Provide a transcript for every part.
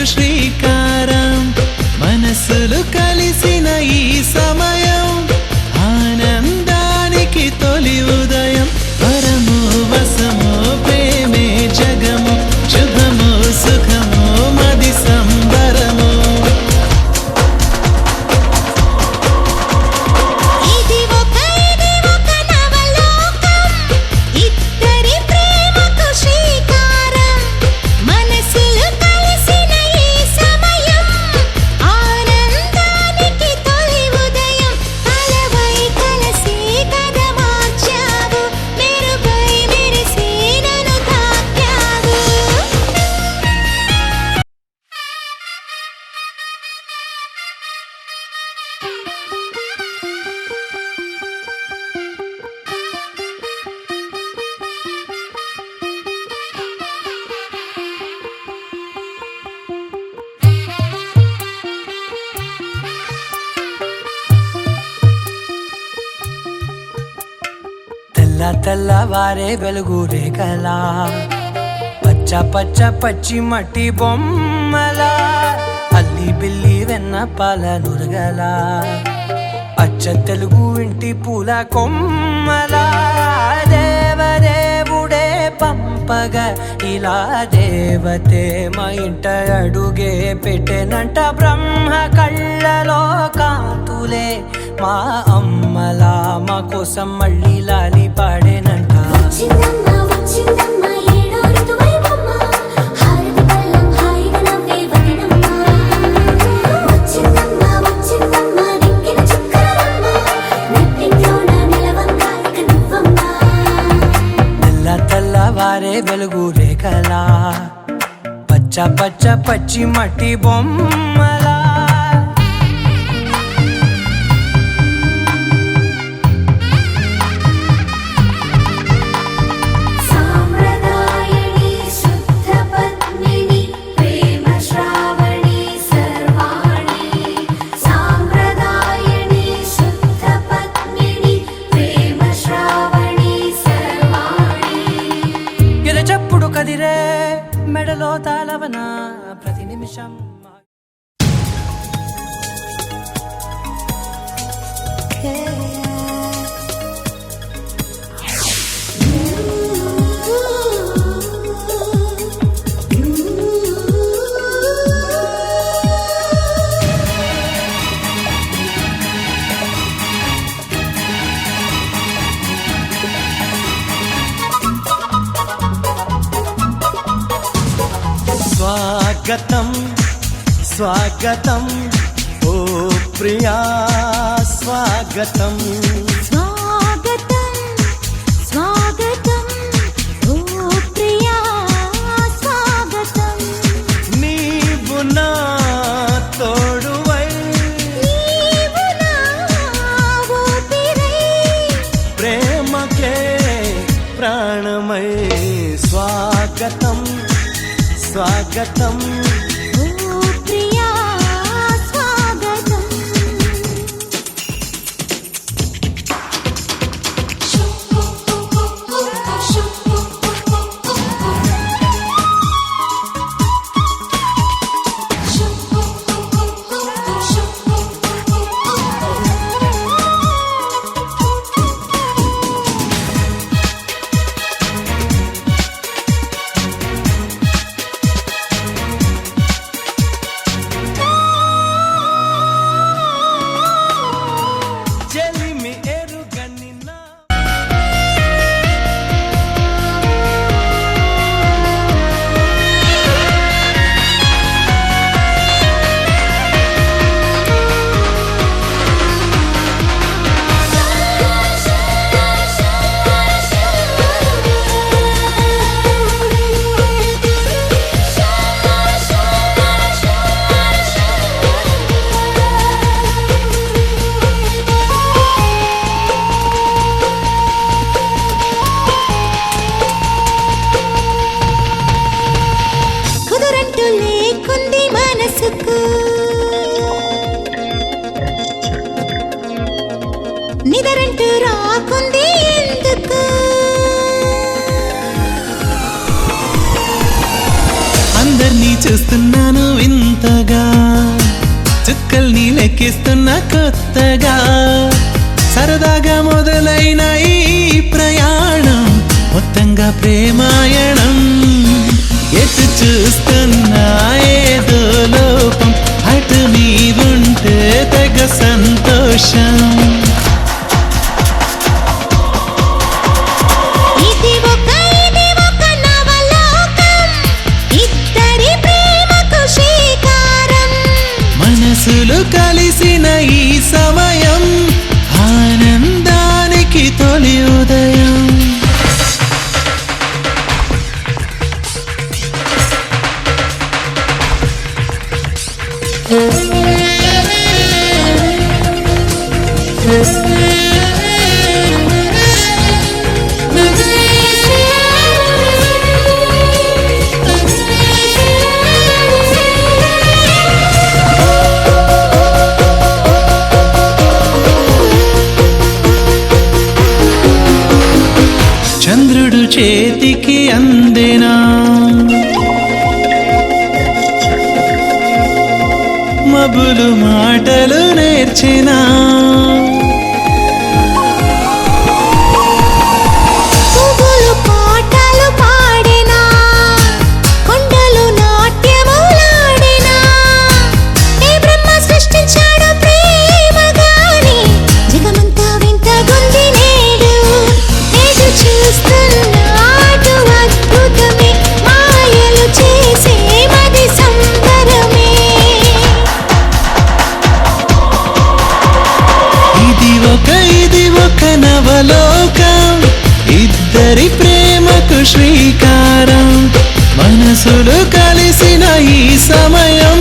శ్రీకారం మనసులు కలిసిన ఈ సమయం ఆనందానికి తొలి ఉదయం వరము వసము ప్రేమే జగము శుభము సుఖము మది సంబరము తెల్లవారే వెలుగు రేఖలా పచ్చ పచ్చ పచ్చి మట్టి బొమ్మలా అల్లి బిల్లి వెన్న పాల నురగలా అచ్చ తెలుగు ఇంటి పూల కొమ్మలా దేవదేవుడే పంపగా ఇలా దేవతే మా ఇంట అడుగే పెట్టెనంట బ్రహ్మ కళ్ళలో కాంతులే మా అమ్మలా మా కోసం మళ్ళీ లాలి పాడేనంట తెల్లవారే వెలుగు రేఖలా పచ్చ పచ్చ పచ్చి మట్టి బొమ్మలా కదిరే మెడలో తాళవన ప్రతి నిమిషం స్వాగతం స్వాగతం ఓ ప్రియా స్వాగతం స్వాగతం స్వాగతం ఓ ప్రియా స్వాగతం నీవు నా తోడువై నీవు నా ఊపిరై ప్రేమకే ప్రాణమై స్వాగతం స్వాగతం ఓ ప్రియా స్వాగతం చూస్తున్నాను వింతగా, చుక్కల్ని లెక్కిస్తున్న కొత్తగా, సరదాగా మొదలైన ఈ ప్రయాణం మొత్తంగా ప్రేమాయణం. ఎటు చూస్తున్నా ఏదో లోపం, అటు నీవుంటే తెగ సంతోషం. ఇది ఒక నవలోకం, ఇద్దరి ప్రేమకు శ్రీకారం. మనసులు కలిసిన ఈ సమయం, ఆనందానికి తొలి ఉదయం. చంద్రుడు చేతికి అందేనా, మబ్బులు మాటలు నేర్చినా, పువ్వులు పాటలు పాడినా, కొండలు నాట్యములాడినా, ఏ బ్రహ్మ సృష్టించాడు ప్రేమగాని, జగమంతా వింతగుంది నేడు. ఎటు చూస్తున్నా అటు అద్భుతమే, మాయలు చేసే మది సంబరమే. ఇది ఒక నవలోకం, ఇద్దరి ప్రేమకు శ్రీకారం. మనసులు కలిసిన ఈ సమయం,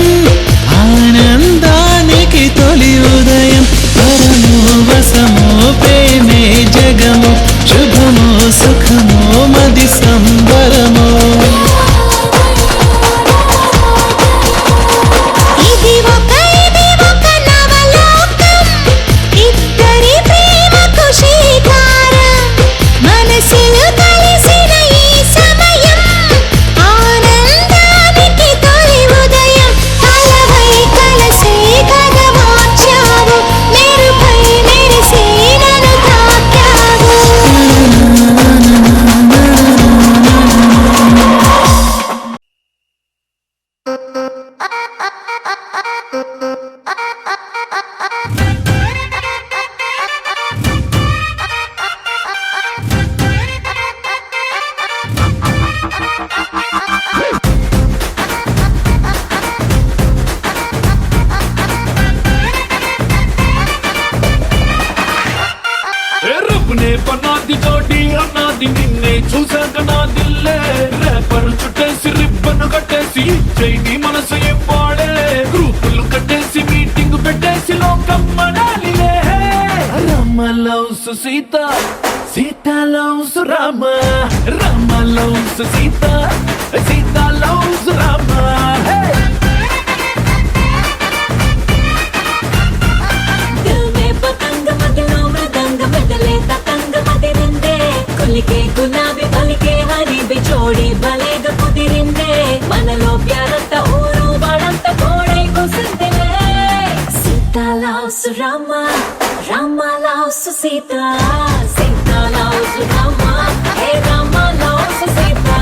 ఆనందానికి తొలి ఉదయం. పరమో వసమో ప్రేమే జగము, శుభమో సుఖమో మది సంబరమో. ఇది ఒక నవలోకం, ఇద్దరి ప్రేమకు శ్రీకారం. మనసులు కలిసిన ఈ సమయం, ఆనందానికి తొలి ఉదయం. కలవై కలసే కథ మార్చావు, మెరుపై మెరిసే నన్ను తాకావు. రబ్బునే పన్నాది జోడి అన్నాది నిన్నే చూసాక నా దిల్లే, రేపరు చుట్టేసి రిబ్బను కట్టేసి చేయి మనసు ఏం పాడే, గ్రూపులు కట్టేసి మీటింగ్ పెట్టేసి లోకం మనాలిలే. Rama loves Sita, Sita loves Rama, Rama loves Sita, Sita loves Rama. दिल में पतंग मगलो मृदंग बदले ततंग मदिरिंदे, कुलिके गुलाबी बलिके हरी बिचोड़ी बलेग कुदिरिंदे, मनलो प्यारंत ऊरू बड़ंत कोड़े कुसंदिले. Sita loves Ram, Ram loves Sita, Sita loves Ram, हे राम लव्स सीता.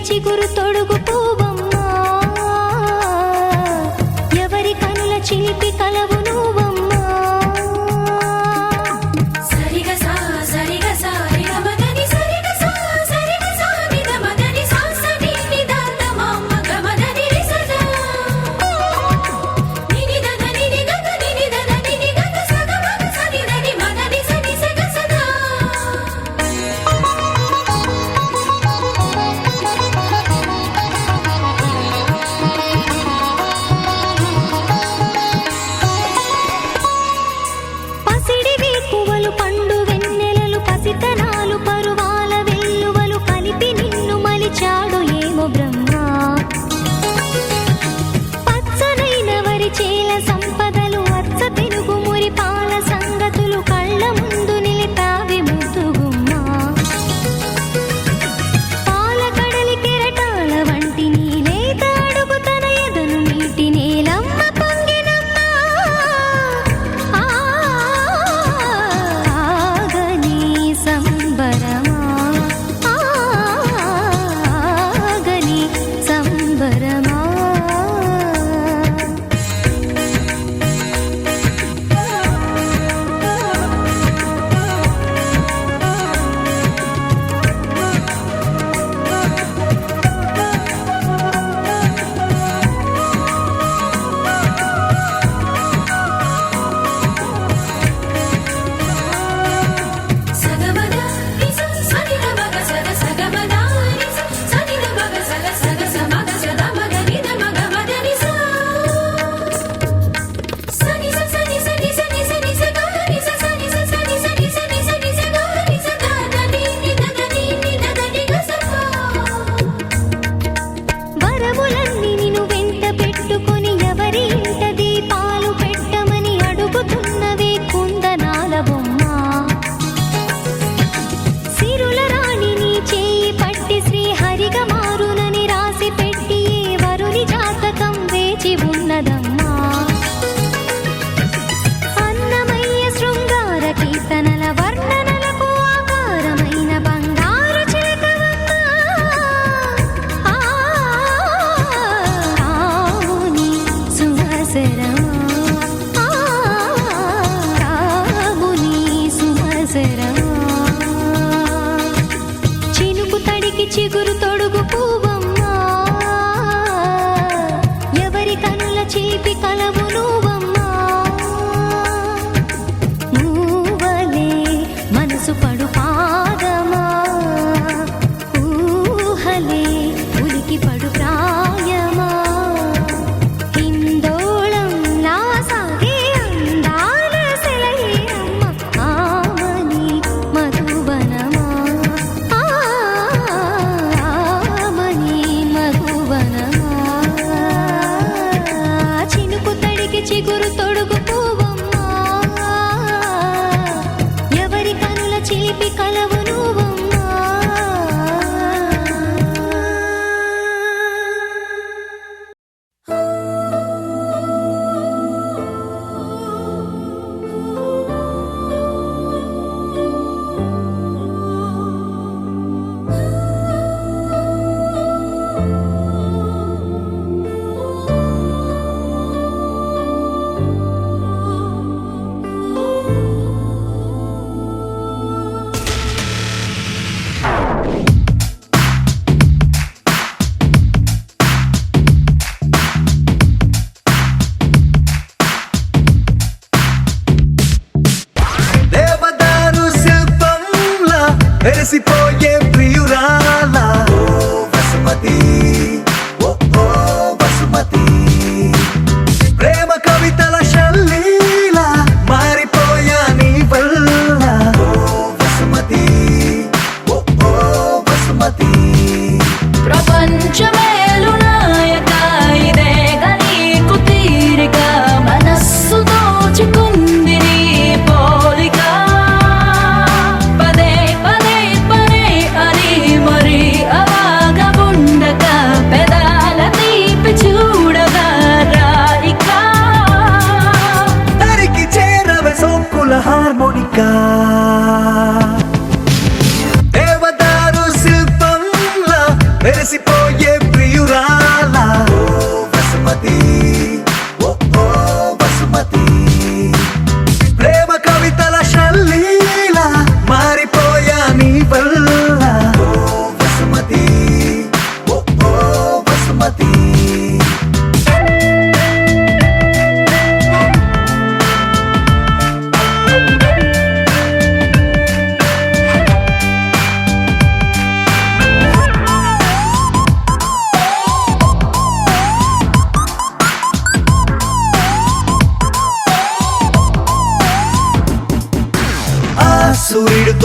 చిగురు తొడుగు పువ్వమ్మా ఎవరి కనుల చిలిపి కలవు నువ్వమ్మా సరిగా సా సరిగా సా రిగా మదని సరిగా సా సరిగా సా నిద మదని సా సని నిదాత మమ్మ గమదని రిసదా నిని దద నిని గద నిని దద నిని గద సగ మగ సని దని మదని సని సగ సదా పసిడి వేకువలు పండు వెన్నెలలు పసితనాలు పరువాల వెల్లువలు కలిపి నిన్ను మలిచాడు ఏమో బ్రహ్మ పచ్చనైన వరి చేల సంపదలు అచ్చ తెలుగు మురి పాల సంగతులు కళ్ళ ముందు నిలిపావి ముద్దుగుమ్మా పాల కడలి కెరటాల వంటి నీలేత అడుగు తన ఎదను నీటి నేలమ్మ పొంగినమ్మ ఆగని సంబరమా ఆగని సంబరమా సగమద నిస సని ద మగ సగ సగమద నిస సని ద మగ సగ సగ సమగ సద మగ నిద మగ మదని సా సని స సని సని సని సని స గ ని స సని స సని సని సని సని స గ ని స ద ద ని ని ద ద ని ని ద ద ని గ స వరములన్నీ నిన్ను వెంట పెట్టుకొని ఎవరి ఇంట దీపాలు పెట్టమని అడుగుతున్నవే కుందనాల బొమ్మ సిరుల రాణి నీ చేయి పట్టి శ్రీహరిగా మారునని రాసి పెట్టి ఏ వరుని జాతకం వేచి ఉన్నదమ్మా అన్నమయ్య శృంగార కీర్తనల వర్ణనలకు ఆకారమైన బంగారు చిలకవమ్మా రాముని సుమసరమా రాముని సుమసరమా చినుకు తడికి చిగురు తొడుగు పువ్వమ్మా ఎవరి కనుల చీపి కలవు నువ్వమ్మా నువ్వలే మనసు పడు పాదమా ఊహలే ఉలికి పడు ప్రాయమా హిందోళంలా సాగే అందాల సెలయేరమ్మ ఆమని మధువనమా ఆమని మధువనమా చినుకు తడికి చిగురు తొడుగు పువ్వమ్మా ఎవరి కనుల చిలిపి కలవు నువ్వమ్మా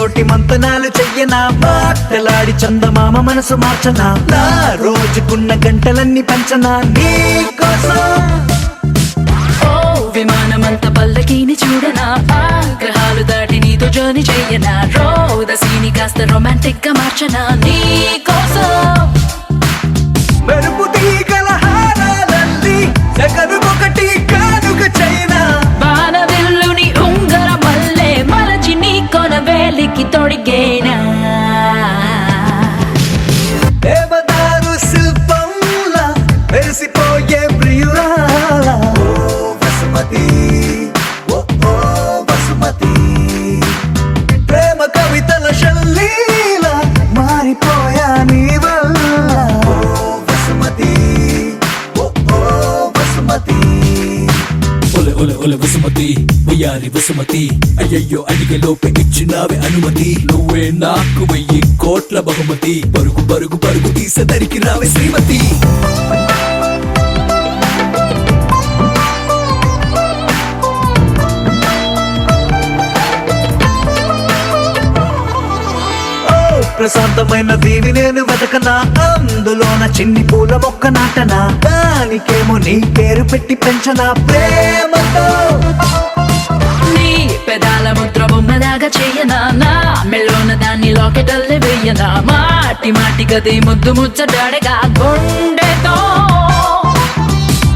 తోటి మంతనాలు చెయ్యనా మాటలాడి చందమామ మనసు మార్చనా నా రోజుకున్న గంటలన్నీ పంచనా నీ కోసం ఓ విమానమంత పల్లకీని చూడనా గ్రహాలు దాటి నీతో జర్నీ చెయ్యనా రోదసీని కాస్త రొమాంటిక్ గా మార్చనా నీ కోసం మెరుపు తీగల హారాలల్లి జగనుకొకటి కానుక చైనా బాణవిల్లుని ఉంగర మల్లె మలచి నీ కొన వేలికి తొడిగేనా దేవదారు శిల్పంలా మెరిసిపోయే ప్రియురాల ఓ వసుమతి ఓ వసుమతి ప్రేమ కవితల శల్లీల మారిపోయా నీ వల్ల ఓ వసుమతి ఓ వసుమతి ఒలె ఒలె ఒలె వసుమతి వయ్యారి వసుమతి అయ్యయ్యో అడిగే లోపే ఇచ్చినావే అనుమతి నువ్వే నాకు 1000 కోట్ల బహుమతి పరుగు పరుగు పరుగు తీసదరికి రావే శ్రీమతి ప్రశాంతమైన దీవి నేను వెతకనా అందులోన చిన్ని పూల మొక్క నాటనా దానికేమో నీ పేరు పెట్టి పెంచనా ప్రేమతో నీ పెదాల ముద్ర బొమ్మలాగా చెయ్యనా నా మెల్లోన దాన్ని లాకెటల్లే వెయ్యనా మాటి మాటి గది ముద్దు ముచ్చటాడగా గుండెతో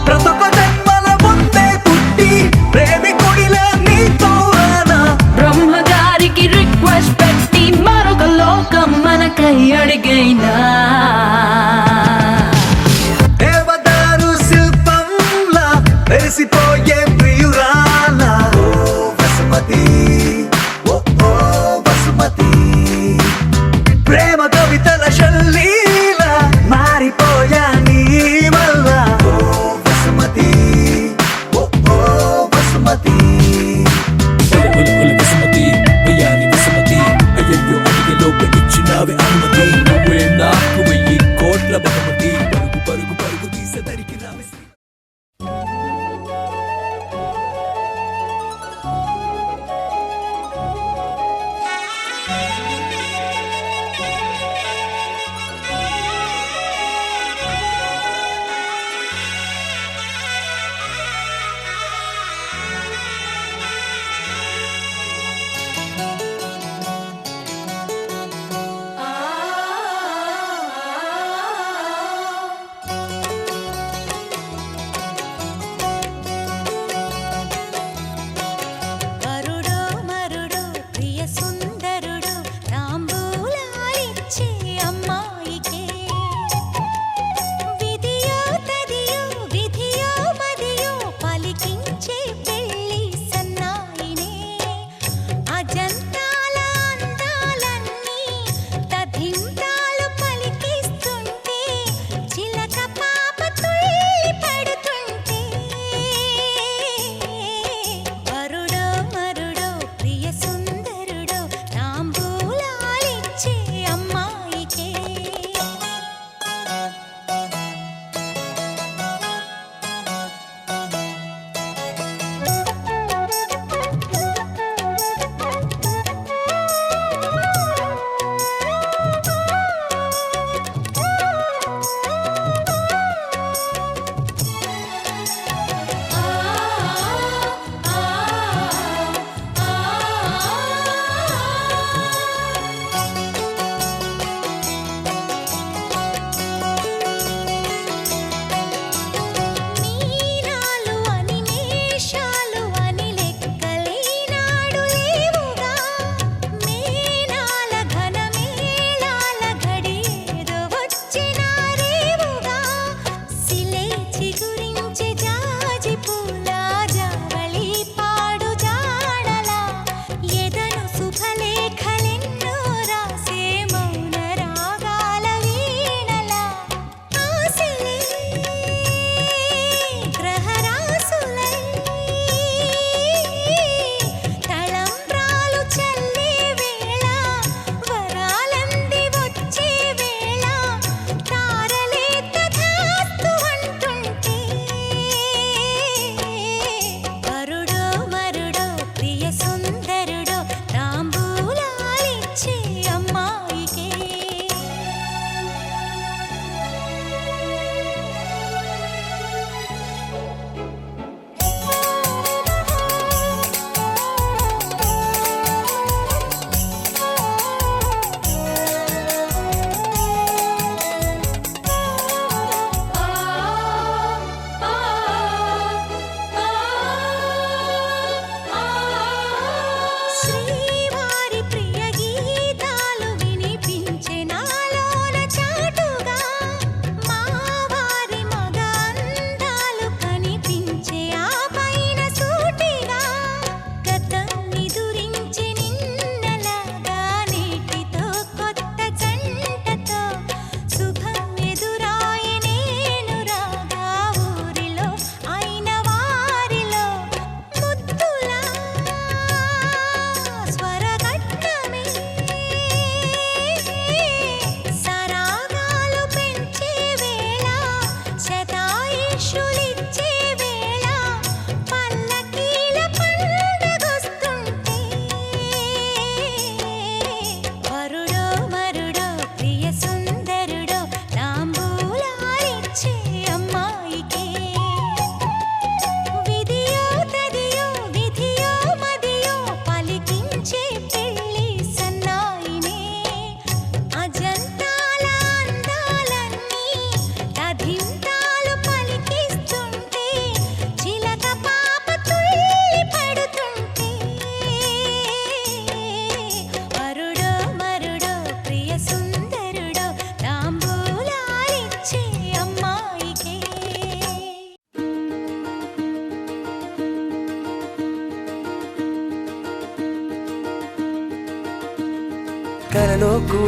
ప్రతొక జన్మల ముందే పుట్టి ప్రేమికుడిలా నీతో రానా బ్రహ్మగారికి రిక్వెస్ట్ పెట్టి మరొక లోకం మనకై అడిగైనా దేవదారు శిల్పంలా మెరిసిపోయే ప్రియురాల ఓ వసుమతి ఓ వసుమతి ప్రేమ కవితల శల్లీల మారిపో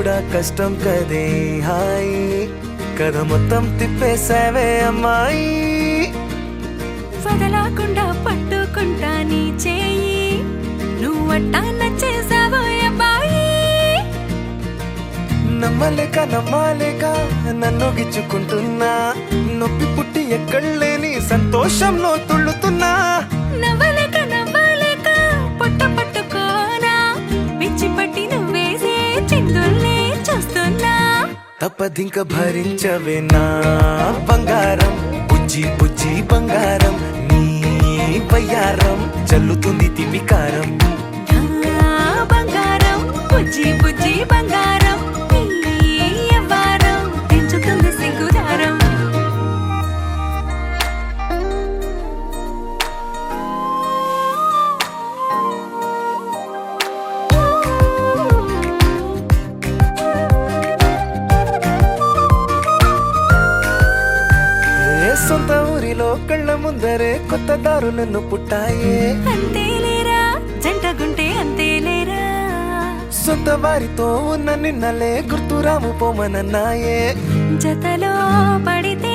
కూడా కష్టం కదే హాయి కథ మొత్తం తిప్పేసావే అమ్మాయి వదలకుండా పట్టుకుంటా నీ చేయి నువ్వట్టా నచ్చేసావో అబ్బాయి నమ్మలేక నన్ను గిచ్చుకుంటున్నా నొప్పి పుట్టి ఎక్కడలేని సంతోషంలో తుళ్ళుతున్నా నవ్వలేక పొట్ట పట్టుకోనా పిచ్చి పట్టి నువ్వేసే చిందుల్ని చూస్తున్నా తప్పదింక భరించవే నా బంగారం బుజ్జి బుజ్జి బంగారం నీ బయ్యారం చల్లుతుంది తిమికారం నా బంగారం బుజ్జి బుజ్జి బంగారం నీ యవ్వారం పెంచుతుంది సిగ్గుదారం ఏ సొంత ఊరిలో కళ్ళ ముందరే కొత్త దారులను పుట్టాయే అంతేలేరా జంటగుంటే అంతేలేరా సొంత వారితో ఉన్న నిన్నలే గుర్తురాము పోమనన్నాయే జతలో పడితే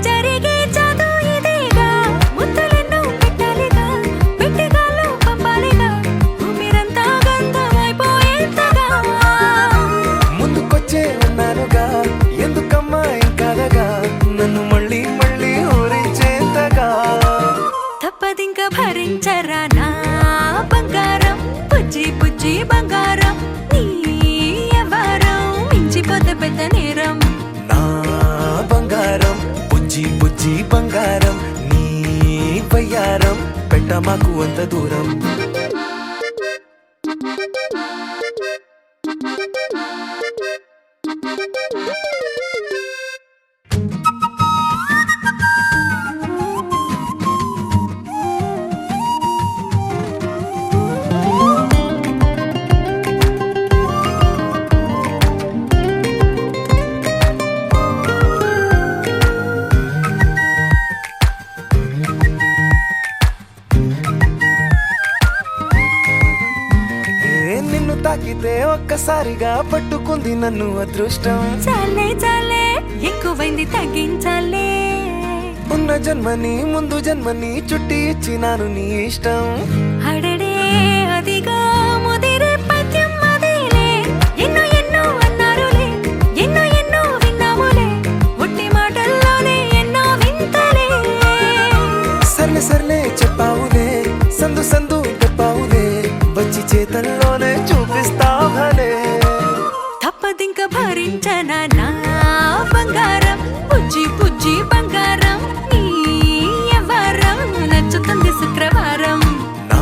జరిగే చదు ఇదేగా ముద్దలెన్నో పెట్టాలిగా పెట్టిగాల్లో పంపాలిగా ఊపిరంతా గంధమైపోయేంతగా ముందుకొచ్చే ఉన్నానుగా ఎందుకమ్మా ఇంకాదగా నన్ను మళ్ళీ మళ్ళీ ఊరించేంతగా తప్పదింక భరించరా నా బంగారం బుజ్జి బుజ్జి బంగారం నీ యవ్వారం మించిపోతే పెద్ద నేరం నా బంగారం బుజ్జి బుజ్జి బంగారం నీ బయ్యారం పెట్ట మాకు అంత దూరం నిన్ను తాకితే ఒక్కసారిగా పట్టుకుంది నన్ను అదృష్టం చాలే ఎక్కువైంది తగ్గించాలే ఉన్న జన్మని ముందు జన్మని చుట్టి ఇచ్చినాను నీ ఇష్టం అడడే అదిగా ముదిరే పద్యం అదేలే ఎన్నో అన్నారులే ఎన్నో విన్నాములే ఒట్టి మాటల్లోనే ఎన్నో వింతలే సర్లే చెప్పావులే సందు చెప్పావులే వచ్చి చేతల్లోనే చూపిస్తావలే తప్పదింక భరించనా నా బంగారం బుజ్జి బుజ్జి బంగారం నీ యవ్వారం నచ్చుతుంది శుక్రవారం నా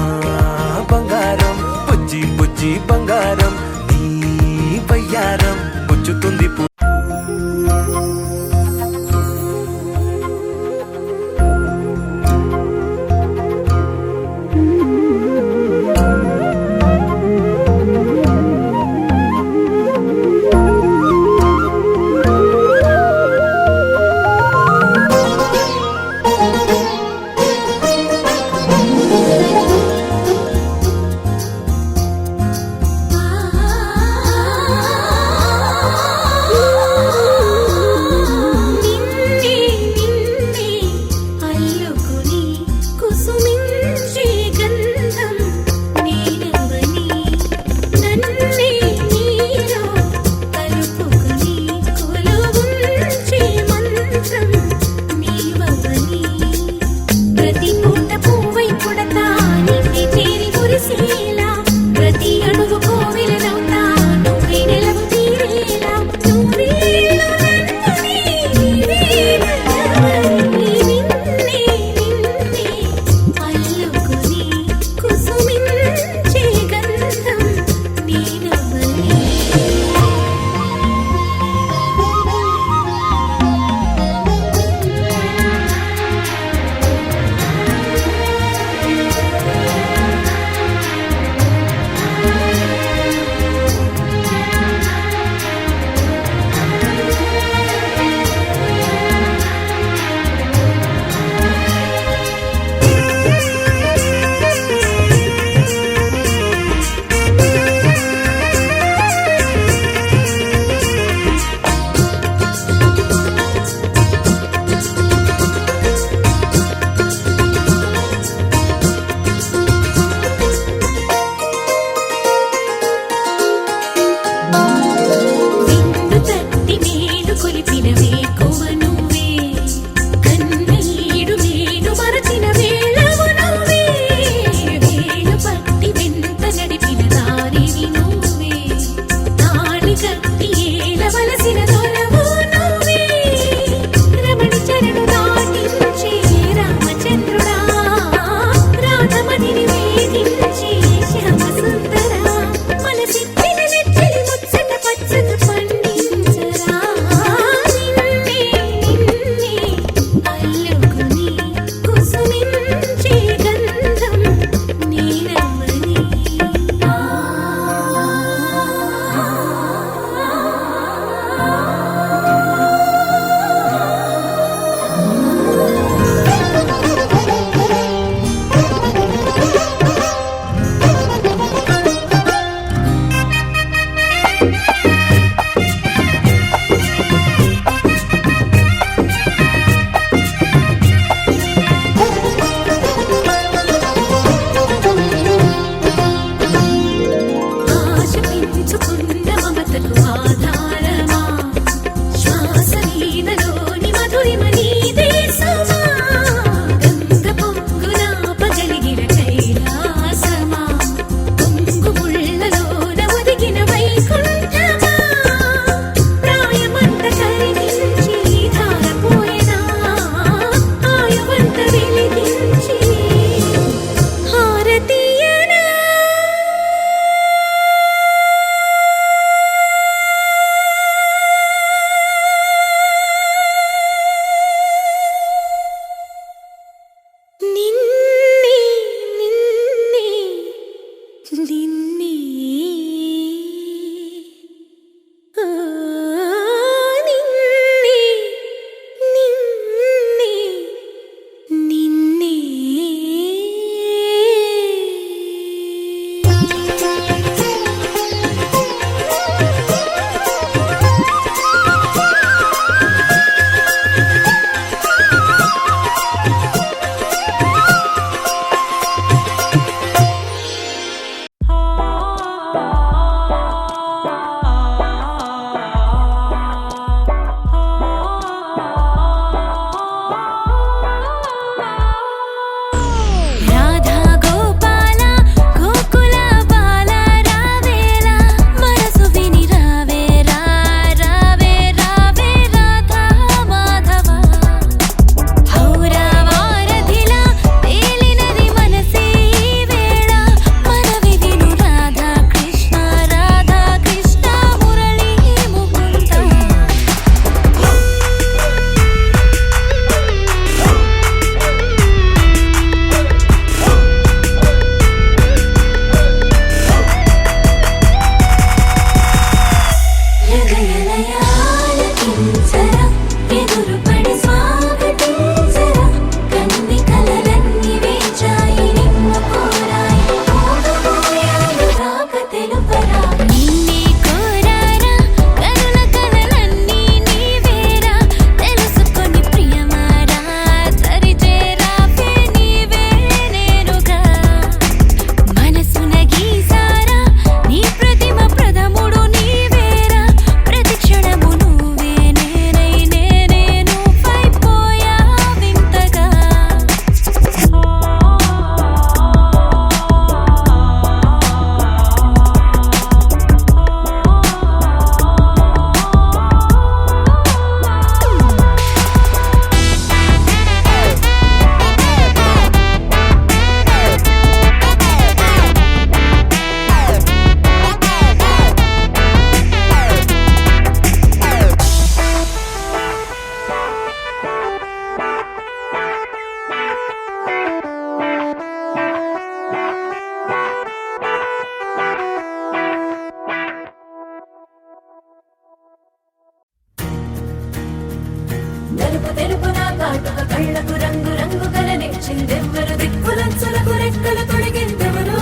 కాటుక కళ్ళకు రంగు రంగు కలనిచ్చిందెవ్వరు దిక్కులంచులకు రెక్కలు తొడిగిందెవరు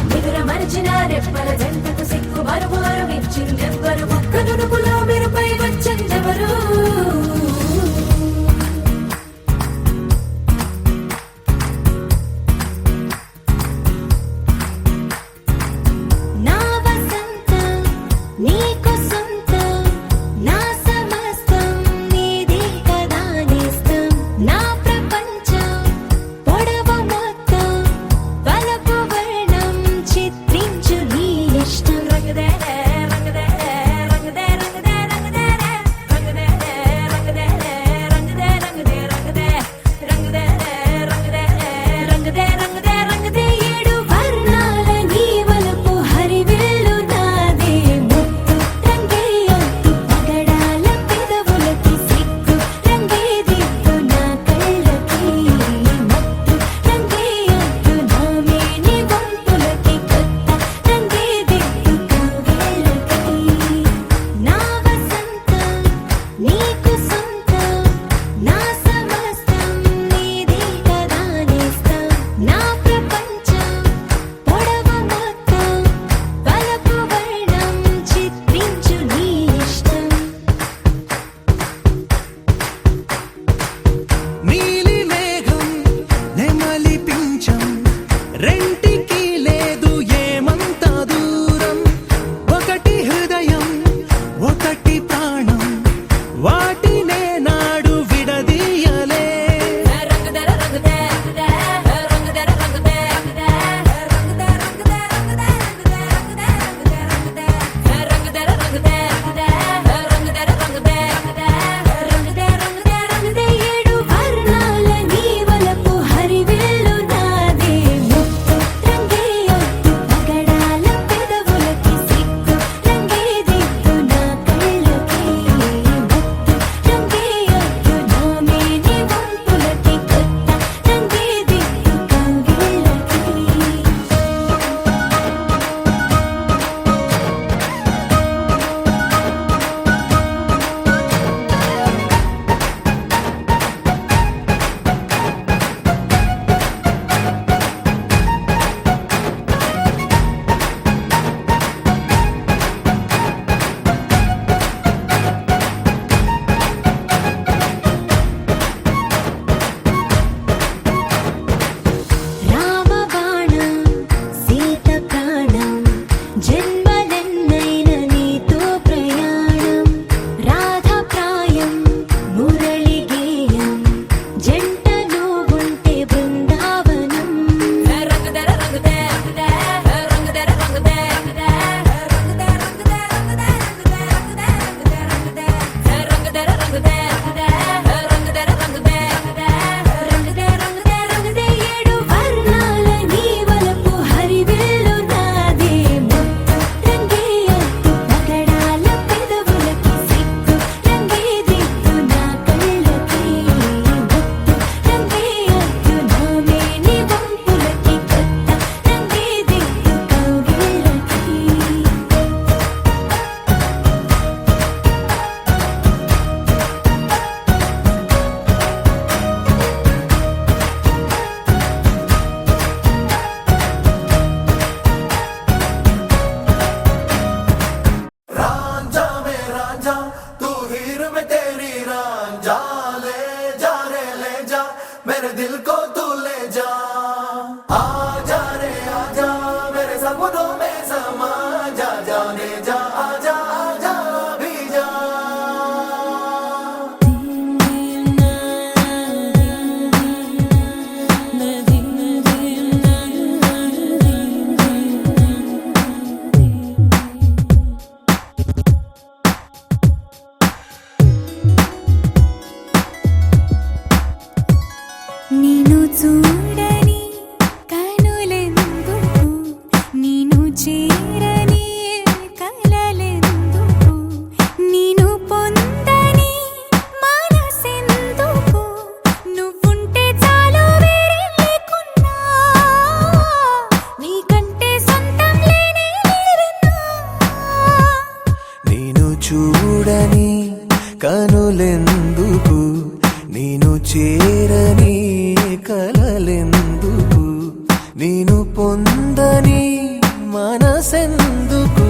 నిదుర మరిచిన రెప్పల జంటకు సిక్కు మరుమారు ఇచ్చిందెవ్వరు ఒక్క నునుపులో మెరుపై వచ్చిందెవరు నా వసంతం నీకు సొంతం నా సమస్తం నీది కదా నేస్తం నా ప్రపంచం పొడవు మొత్తం వలపు వర్ణం చిత్రించు నీ ఇష్టం రంగదే రంగదే రంగదే రంగదే రంగదే రంగదే రంగదే రంగదే రంగదే రంగదే రంగదే రంగదే రంగదే రంగదే ఏడు వర్ణాల నీ వలపు హరివిల్లు నాదే ముత్తు రంగేయొద్దు పగడాల పెదవులకి సిగ్గు రంగే దిద్దు నా కళ్ళకి మత్తు రంగేయొద్దు నా మేని వంపులకి కొత్త రంగే దిద్దు కౌగిళ్ళకి నా వసంతం నీకు సొంతం నా సమస్తం నీది కదా నేస్తం నా ప్రపంచం పొడవు మొత్తం వలపు వర్ణం చిత్రించు నీ ఇష్టం నీలి మేఘం నెమలి పించం రెంటికి లేదు ఏమంత దూరం ఒకటి హృదయం ఒకటి ప్రాణం వాటినే నాడు విడదీయలే రంగదే రంగదే రంగదే రంగదే రంగదే రంగదే రంగదే రంగదే రంగదే రంగదే రంగదే రంగదే ఏడు వర్ణాల నీ వలపు హరివిల్లు నాదే ముత్తు రంగేయొద్దు పగడాల పెదవులకి సిగ్గు రంగే దిద్దు నా కళ్ళకి మత్తు రంగేయొద్దు నా మేని వంపులకి కొత్త రంగే దిద్దు కౌగిళ్ళకి రామబాణం సీత ప్రాణం జన్మలెన్నైన నీతో ప్రయాణం రాధప్రాయం మురళి గేయం జంట నువ్వుంటే బృందావనం రంగదే రంగదే రంగదే రంగదే రంగదే రంగదే రంగదే రంగదే రంగదే ఏడు వర్ణాల నీ వలపు హరివిల్లు నాదే ముత్తు రంగేయొద్దు పగడాల పెదవులకి సిగ్గు రంగే దిద్దు నా కళ్ళకి మత్తు రంగేయొద్దు నా మేని వంపులకి కొత్త రంగే దిద్దు కౌగిళ్ళకి रांझा में रांझा तू हीर में तेरी रांझा ले जा मेरे दिल को तू ले जा आजा रे आजा मेरे सपनों में समा जा जाने जा आजा आजा भी जा నేను చేరని కలలెందుకు, నేను పొందని మనసెందుకు,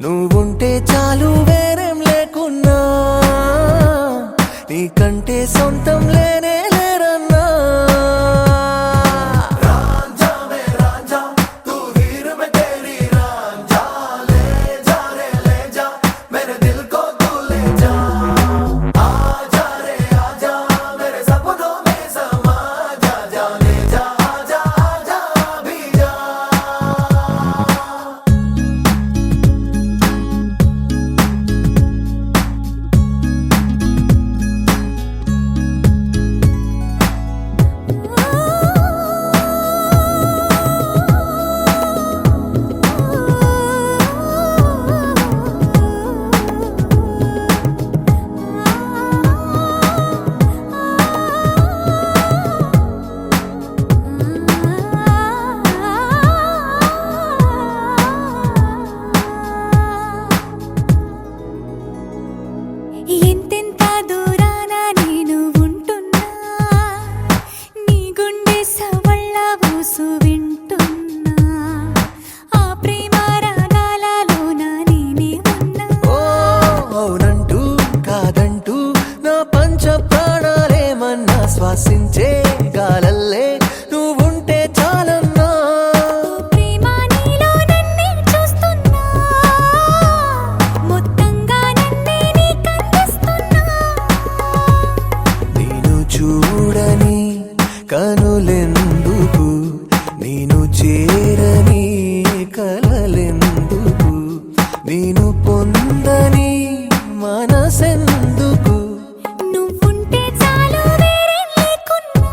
నువ్వుంటే చాలు వేరేం లేకున్నా, నీకంటే సొంతం లేనే లేరన్నా. రాంझा में रांझा तू हीर में तेरी रांझा, ले जा रे ले जा मेरे दिल को तू ले जा, आजा रे आजा मेरे सपनों में समा जा, जा ले जा आजा आजा भी जा. ఎంతెంత దూరాన నేను ఉంటున్నా, నీ గుండె సవళ్ళ ఊసు వింటున్నా, ఆ ప్రేమ రాగాలలోన నేనే ఉన్నా. ఓ అవునంటూ కాదంటూ నా పంచ ప్రాణాలేమన్నా శ్వాసించే గాలల్లే నువ్వుంటే చాలన్నా. ప్రేమ నీలో నన్నే చూస్తున్నా, మొత్తంగా నన్నే నీకందిస్తున్నా. నేను చూడని కనులెందుకు, నేను చేరని కలలెందుకు, నేను పొందని మనసెందుకు, నువ్వుంటే చాలు వేరేం లేకున్నా,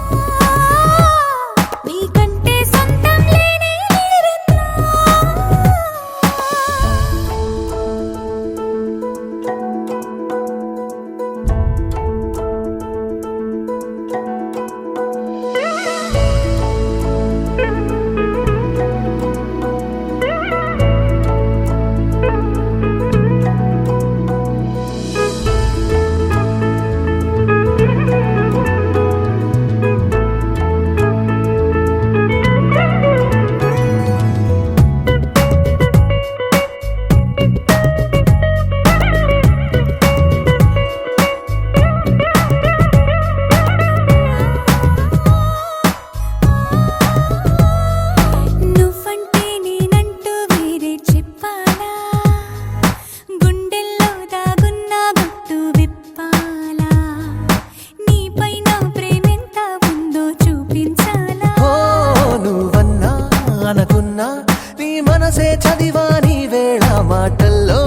నీకంటే సొంతం లేనే లేరన్నా. నువ్వంటే నేనంటూ వేరే చెప్పాలా, గుండెల్లో దాగున్న గుట్టు విప్పాలా, నీపై నా ప్రేమెంత ఉందో చూపించాలా. ఓ నువ్వన్నా అనుకున్నా నీ మనసే చదివా, నీ వేళ మాటల్లో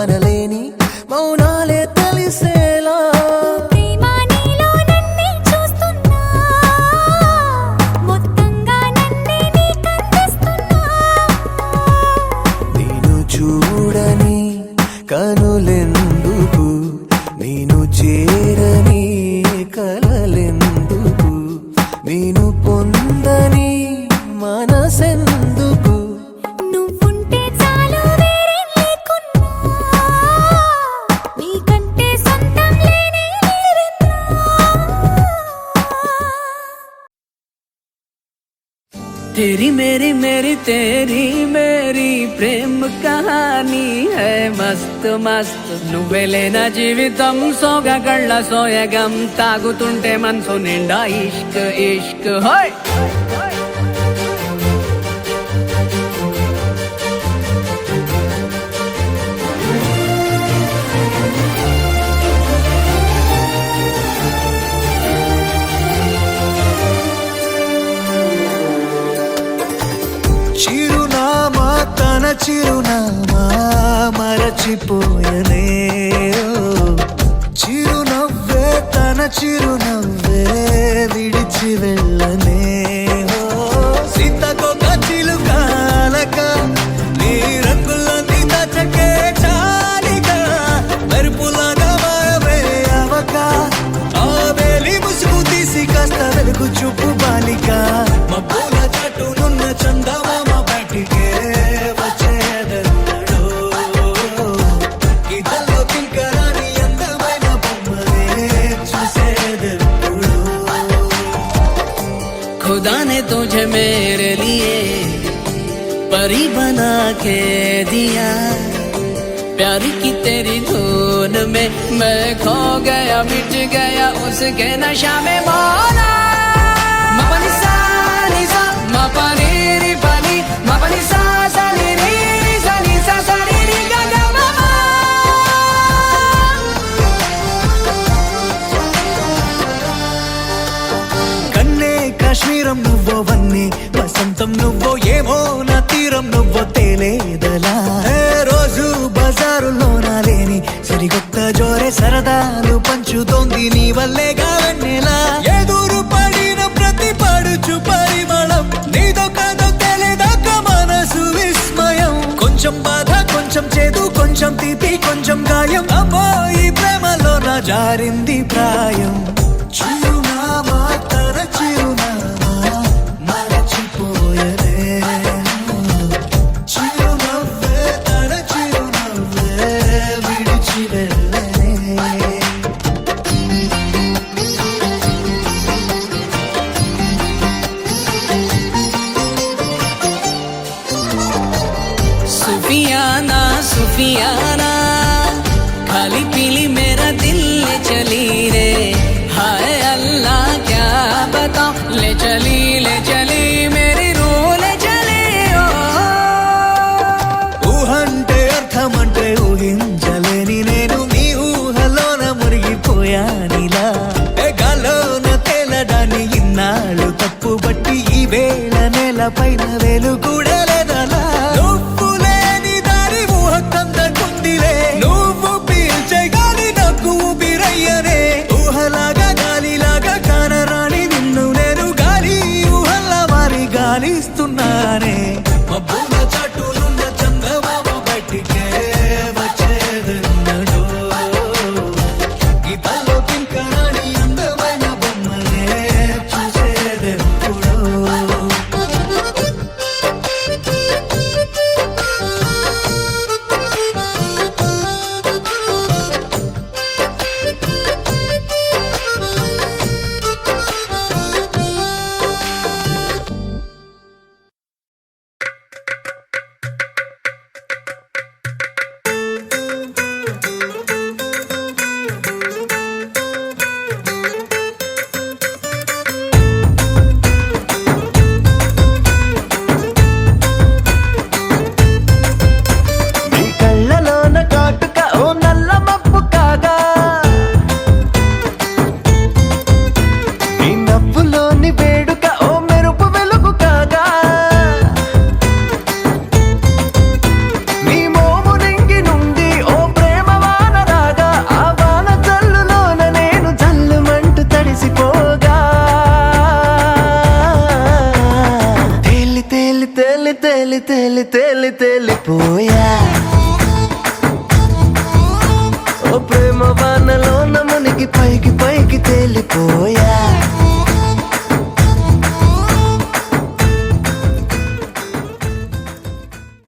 అనలేని మౌనాలే తెలిసేలా. ప్రేమ నీలో నన్నే చూస్తున్నా, మొత్తంగా నన్నే నీకందిస్తున్నా. నేను చూడని కనులెందుకు, నేను చేరని కలలెందుకు, నేను పొందని మనసెందుకు, నువ్వుంటే చాలు వేరేం లేకున్నా, నీకంటే సొంతం లేనే లేరన్నా. तेरी मेरी मेरी तेरी मेरी प्रेम कहानी है मस्त मस्त, నువ్వే లేన జీవితం సోగ గళ్ళ సోయగం, తాగుతుంటే మనసు నిండా ఇష్క్ ఇష్క్ హోయ్. చిరునామా తన చిరునామా మరచిపోయనే, చిరునవ్వే తన చిరునవ్వే విడిచి వెళ్ళనే. సీతకొక చిలుకాలక నీ రంగులన్నీ దచకే చాలిగా, మెరుపులాగా మాయమే అవక, ఆ వేలి ముసుగు తీసి కాస్త వెలుగు చూపు బాలిక, మబ్బుల చాటునున్న చందమామ బయటికే వచ్చేదన్నాడు, ఇదల్లో కింకరాని అందమైన బొమ్మలే చూసేదెప్పుడు. खुदा ने तुझे मेरे लिए परी बना के दिया प्यार की तेरी धुन में मैं खो गया मिट गया उसके नशा में मौला मपनी सा नी सा मपनी री पनी मपनी सा सा नी री सा नी सा सा नी री गा गा मा मा కన్నే కాశ్మీరం నువ్వో వన్నే వసంతం నువ్వో ఏమో నా తీరం నువ్వో తేలేదలా ఏ రోజు బజారులోన లేని సరికొత్త జోరే సరదాలు పంచుతోంది నీ వల్లేగా వెన్నెలా ఎదురు పడిన ప్రతి పడుచు పరిమళం నీదో కాదో తెలియదాక మనసు విస్మయం కొంచెం బాధ కొంచెం చేదు కొంచెం తీపి కొంచెం గాయం అమ్మో ఈ ప్రేమలో నా జారింది ప్రాయం చిరునామా తన చిరునామా మరచిపోయనే చిరునవ్వే తన చిరునవ్వే విడిచి వెళ్ళనే सुफियाना सुफियाना खाली पीली मेरा दिल ले चली रे हाय अल्लाह क्या बताऊं ले चली मेरी रूह ले चली ओ ఊహంటే అర్థమంటే ఊహించలేని నేను నీ ఊహలోన మురిగిపోయానిలా ఏ గాల్లోన తేలడాన్ని ఇన్నాళ్ళు తప్పుబట్టి ఈ వేళ నేల పైన వేలు కూడా లేదలా నువ్వు లేని దారి ఊహ కందకుందిలే నువ్వు పీల్చే గాలి నాకు ఊపిరయ్యనే ఊహలాగా గాలిలాగా కానరాని నిన్ను నేను గాలి ఊహల్లా మారి గాలిస్తున్నానే మబ్బుల చాటునున్న చందమామ బయటికే వచ్చేదన్నడో గీతాల్లో కింకరాని అందమైన బొమ్మనే చూసేదెప్పుడో నీ కళ్ళలోన కాటుక ఓ నల్ల మబ్బు కాగా నీ నవ్వులోని వేడుక ఓ మెరుపు వెలుగు కాగా నీ మోము నింగి నుండి ఓ ప్రేమ వాన రాగా ఆ వాన జల్లులోన నేను జల్లుమంటూ తడిసిపోగా తేలి తేలి తేలి తేలి తేలి తేలి తేలిపోయా ఓ ప్రేమ వానలోన మునిగి పైకి పైకి తేలిపోయా